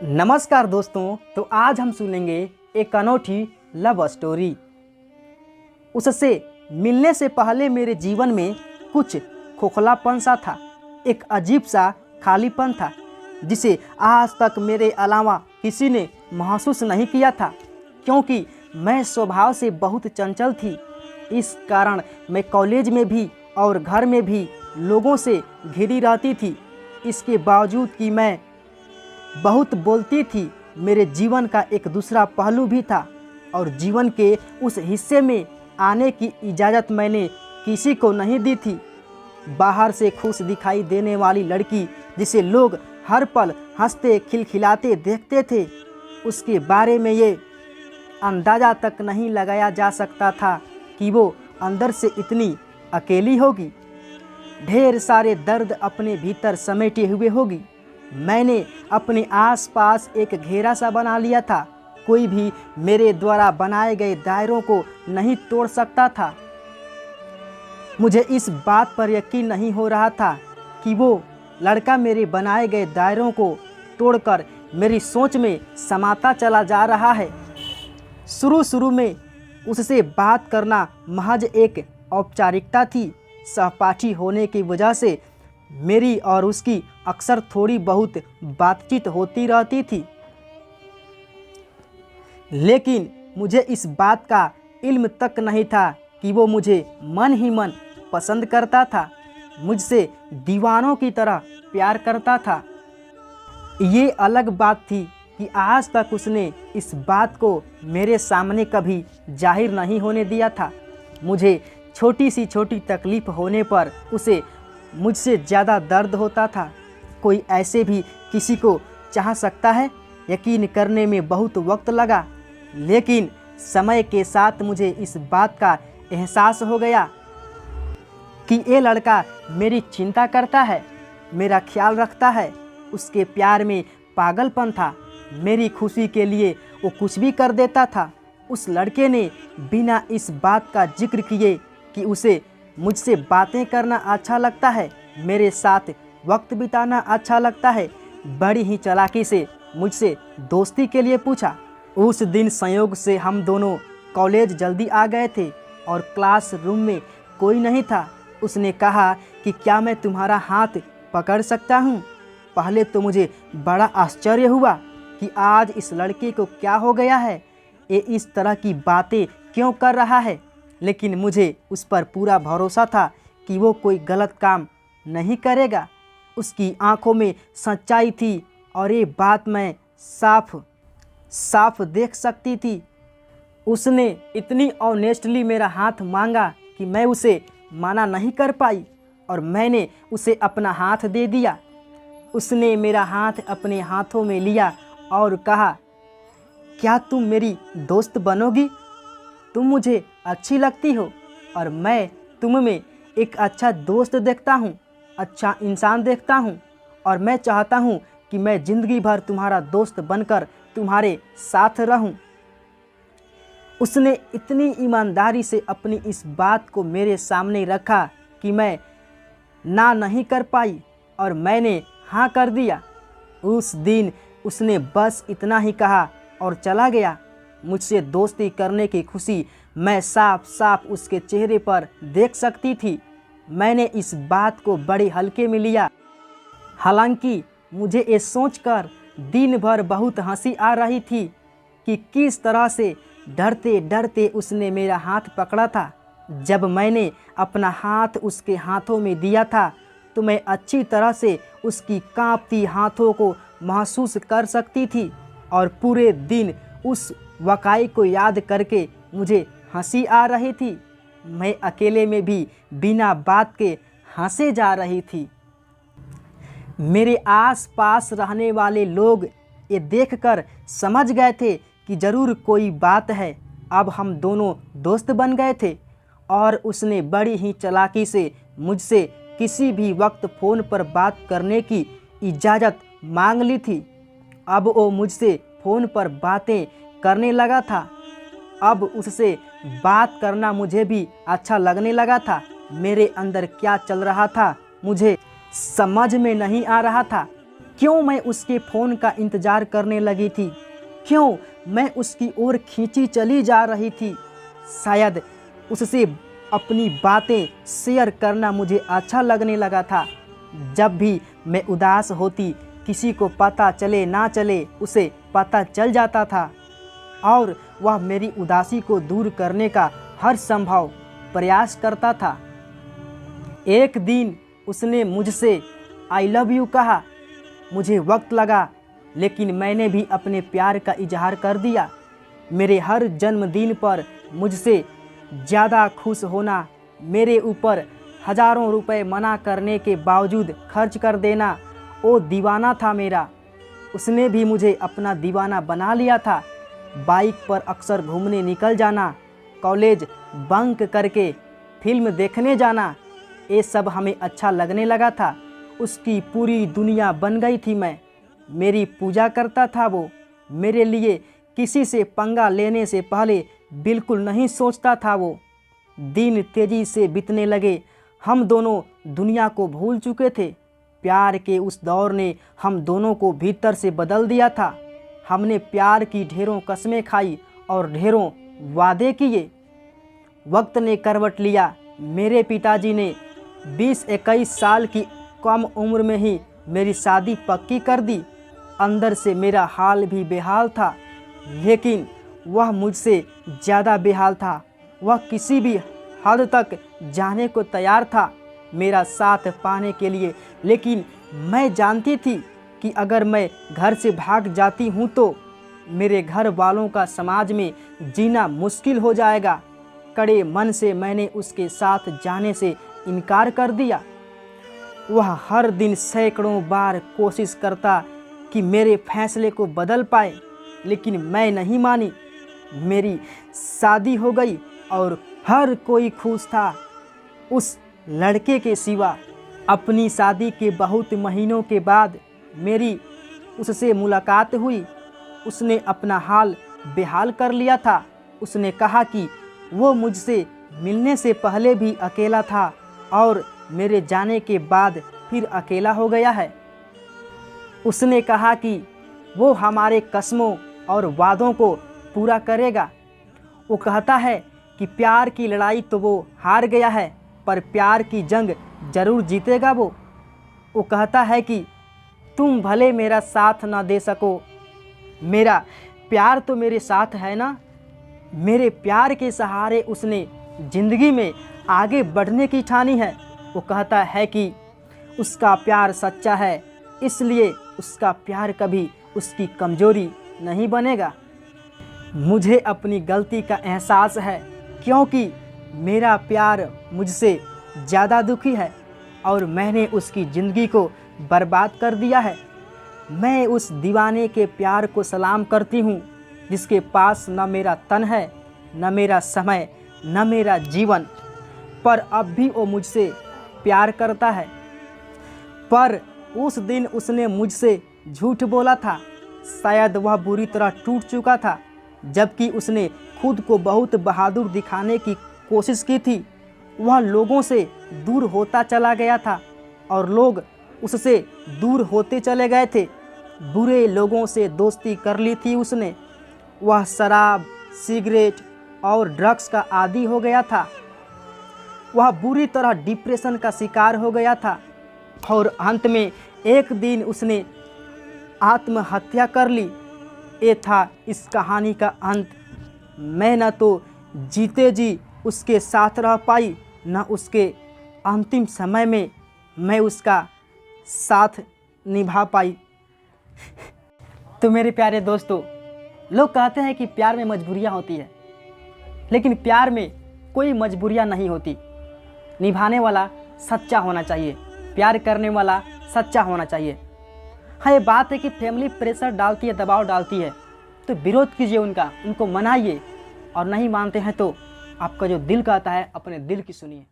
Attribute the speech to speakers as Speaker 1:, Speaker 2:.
Speaker 1: नमस्कार दोस्तों। तो आज हम सुनेंगे एक अनोखी लव स्टोरी। उससे मिलने से पहले मेरे जीवन में कुछ खोखलापन सा था, एक अजीब सा खालीपन था जिसे आज तक मेरे अलावा किसी ने महसूस नहीं किया था। क्योंकि मैं स्वभाव से बहुत चंचल थी, इस कारण मैं कॉलेज में भी और घर में भी लोगों से घिरी रहती थी। इसके बावजूद कि मैं बहुत बोलती थी, मेरे जीवन का एक दूसरा पहलू भी था और जीवन के उस हिस्से में आने की इजाज़त मैंने किसी को नहीं दी थी। बाहर से खुश दिखाई देने वाली लड़की जिसे लोग हर पल हंसते खिलखिलाते देखते थे, उसके बारे में ये अंदाज़ा तक नहीं लगाया जा सकता था कि वो अंदर से इतनी अकेली होगी, ढेर सारे दर्द अपने भीतर समेटे हुए होगी। मैंने अपने आसपास एक घेरा सा बना लिया था, कोई भी मेरे द्वारा बनाए गए दायरों को नहीं तोड़ सकता था। मुझे इस बात पर यकीन नहीं हो रहा था कि वो लड़का मेरे बनाए गए दायरों को तोड़कर मेरी सोच में समाता चला जा रहा है। शुरू में उससे बात करना महज एक औपचारिकता थी। सहपाठी होने की वजह से मेरी और उसकी अक्सर थोड़ी बहुत बातचीत होती रहती थी, लेकिन मुझे इस बात का इल्म तक नहीं था कि वो मुझे मन ही मन पसंद करता था, मुझसे दीवानों की तरह प्यार करता था। ये अलग बात थी कि आज तक उसने इस बात को मेरे सामने कभी जाहिर नहीं होने दिया था। मुझे छोटी सी छोटी तकलीफ़ होने पर उसे मुझसे ज़्यादा दर्द होता था। कोई ऐसे भी किसी को चाह सकता है? यकीन करने में बहुत वक्त लगा, लेकिन समय के साथ मुझे इस बात का एहसास हो गया कि ये लड़का मेरी चिंता करता है, मेरा ख्याल रखता है। उसके प्यार में पागलपन था, मेरी खुशी के लिए वो कुछ भी कर देता था। उस लड़के ने बिना इस बात का जिक्र किए कि उसे मुझसे बातें करना अच्छा लगता है, मेरे साथ वक्त बिताना अच्छा लगता है, बड़ी ही चालाकी से मुझसे दोस्ती के लिए पूछा। उस दिन संयोग से हम दोनों कॉलेज जल्दी आ गए थे और क्लासरूम में कोई नहीं था। उसने कहा कि क्या मैं तुम्हारा हाथ पकड़ सकता हूँ। पहले तो मुझे बड़ा आश्चर्य हुआ कि आज इस लड़के को क्या हो गया है, ये इस तरह की बातें क्यों कर रहा है, लेकिन मुझे उस पर पूरा भरोसा था कि वो कोई गलत काम नहीं करेगा। उसकी आंखों में सच्चाई थी और ये बात मैं साफ साफ देख सकती थी। उसने इतनी ऑनेस्टली मेरा हाथ मांगा कि मैं उसे मना नहीं कर पाई और मैंने उसे अपना हाथ दे दिया। उसने मेरा हाथ अपने हाथों में लिया और कहा, क्या तुम मेरी दोस्त बनोगी? तुम मुझे अच्छी लगती हो और मैं तुम में एक अच्छा दोस्त देखता हूँ, अच्छा इंसान देखता हूँ, और मैं चाहता हूँ कि मैं ज़िंदगी भर तुम्हारा दोस्त बनकर तुम्हारे साथ रहूँ। उसने इतनी ईमानदारी से अपनी इस बात को मेरे सामने रखा कि मैं ना नहीं कर पाई और मैंने हाँ कर दिया। उस दिन उसने बस इतना ही कहा और चला गया। मुझसे दोस्ती करने की खुशी मैं साफ साफ उसके चेहरे पर देख सकती थी। मैंने इस बात को बड़े हल्के में लिया, हालांकि मुझे ये सोचकर दिन भर बहुत हंसी आ रही थी कि किस तरह से डरते डरते उसने मेरा हाथ पकड़ा था। जब मैंने अपना हाथ उसके हाथों में दिया था तो मैं अच्छी तरह से उसकी कांपती हाथों को महसूस कर सकती थी और पूरे दिन उस वाक़ई को याद करके मुझे हंसी आ रही थी। मैं अकेले में भी बिना बात के हंसे जा रही थी। मेरे आसपास रहने वाले लोग ये देखकर समझ गए थे कि ज़रूर कोई बात है। अब हम दोनों दोस्त बन गए थे और उसने बड़ी ही चालाकी से मुझसे किसी भी वक्त फ़ोन पर बात करने की इजाज़त मांग ली थी। अब वो मुझसे फ़ोन पर बातें करने लगा था। अब उससे बात करना मुझे भी अच्छा लगने लगा था। मेरे अंदर क्या चल रहा था मुझे समझ में नहीं आ रहा था। क्यों मैं उसके फ़ोन का इंतज़ार करने लगी थी? क्यों मैं उसकी ओर खींची चली जा रही थी? शायद उससे अपनी बातें शेयर करना मुझे अच्छा लगने लगा था। जब भी मैं उदास होती, किसी को पता चले ना चले उसे पता चल जाता था और वह मेरी उदासी को दूर करने का हर संभव प्रयास करता था। एक दिन उसने मुझसे आई लव यू कहा। मुझे वक्त लगा, लेकिन मैंने भी अपने प्यार का इजहार कर दिया। मेरे हर जन्मदिन पर मुझसे ज़्यादा खुश होना, मेरे ऊपर हज़ारों रुपए मना करने के बावजूद खर्च कर देना, वो दीवाना था मेरा। उसने भी मुझे अपना दीवाना बना लिया था। बाइक पर अक्सर घूमने निकल जाना, कॉलेज बंक करके फिल्म देखने जाना, ये सब हमें अच्छा लगने लगा था। उसकी पूरी दुनिया बन गई थी मैं। मेरी पूजा करता था वो। मेरे लिए किसी से पंगा लेने से पहले बिल्कुल नहीं सोचता था वो। दिन तेज़ी से बीतने लगे। हम दोनों दुनिया को भूल चुके थे। प्यार के उस दौर ने हम दोनों को भीतर से बदल दिया था। हमने प्यार की ढेरों कस्में खाई और ढेरों वादे किए। वक्त ने करवट लिया। मेरे पिताजी ने 20-21 साल की कम उम्र में ही मेरी शादी पक्की कर दी। अंदर से मेरा हाल भी बेहाल था, लेकिन वह मुझसे ज़्यादा बेहाल था। वह किसी भी हद तक जाने को तैयार था मेरा साथ पाने के लिए, लेकिन मैं जानती थी कि अगर मैं घर से भाग जाती हूँ तो मेरे घर वालों का समाज में जीना मुश्किल हो जाएगा। कड़े मन से मैंने उसके साथ जाने से इनकार कर दिया। वह हर दिन सैकड़ों बार कोशिश करता कि मेरे फैसले को बदल पाए, लेकिन मैं नहीं मानी। मेरी शादी हो गई और हर कोई खुश था उस लड़के के सिवा। अपनी शादी के बहुत महीनों के बाद मेरी उससे मुलाकात हुई। उसने अपना हाल बेहाल कर लिया था। उसने कहा कि वो मुझसे मिलने से पहले भी अकेला था और मेरे जाने के बाद फिर अकेला हो गया है। उसने कहा कि वो हमारे कस्मों और वादों को पूरा करेगा। वो कहता है कि प्यार की लड़ाई तो वो हार गया है, पर प्यार की जंग ज़रूर जीतेगा वो। वो कहता है कि तुम भले मेरा साथ ना दे सको, मेरा प्यार तो मेरे साथ है ना। मेरे प्यार के सहारे उसने ज़िंदगी में आगे बढ़ने की ठानी है। वो कहता है कि उसका प्यार सच्चा है, इसलिए उसका प्यार कभी उसकी कमज़ोरी नहीं बनेगा। मुझे अपनी गलती का एहसास है, क्योंकि मेरा प्यार मुझसे ज़्यादा दुखी है और मैंने उसकी ज़िंदगी को बर्बाद कर दिया है। मैं उस दीवाने के प्यार को सलाम करती हूँ जिसके पास न मेरा तन है, न मेरा समय, न मेरा जीवन, पर अब भी वो मुझसे प्यार करता है। पर उस दिन उसने मुझसे झूठ बोला था। शायद वह बुरी तरह टूट चुका था, जबकि उसने खुद को बहुत बहादुर दिखाने की कोशिश की थी। वह लोगों से दूर होता चला गया था और लोग उससे दूर होते चले गए थे। बुरे लोगों से दोस्ती कर ली थी उसने। वह शराब, सिगरेट और ड्रग्स का आदी हो गया था। वह बुरी तरह डिप्रेशन का शिकार हो गया था और अंत में एक दिन उसने आत्महत्या कर ली। ये था इस कहानी का अंत। मैं न तो जीते जी उसके साथ रह पाई, न उसके अंतिम समय में मैं उसका साथ निभा पाई। तो मेरे प्यारे दोस्तों, लोग कहते हैं कि प्यार में मजबूरियां होती है, लेकिन प्यार में कोई मजबूरियां नहीं होती। निभाने वाला सच्चा होना चाहिए, प्यार करने वाला सच्चा होना चाहिए। हाँ, ये बात है कि फैमिली प्रेशर डालती है, दबाव डालती है, तो विरोध कीजिए उनको मनाइए, और नहीं मानते हैं तो आपका जो दिल कहता है अपने दिल की सुनिए।